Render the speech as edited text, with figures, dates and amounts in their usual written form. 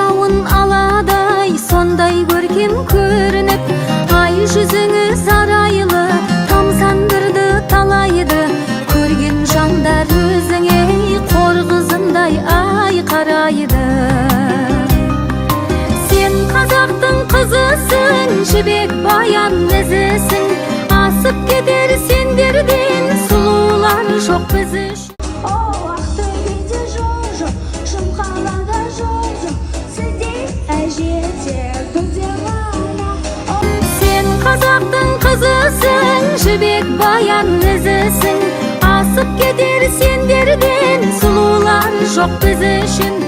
Жауын аладай сондай көркем көрініп, ай жүзіңіз арайлы тамсандырды талайды. Көрген жандар өзіңе қор қызындай ай қарайды. Сен қазақтың қызысың, жібек баян ізісің, асып кетер сендерден сұлулар жоқ біз үшін. Сен қазақтың қызысың, жібек баян ізісің, асып кетер сендерден сұлулар жоқ біз үшін.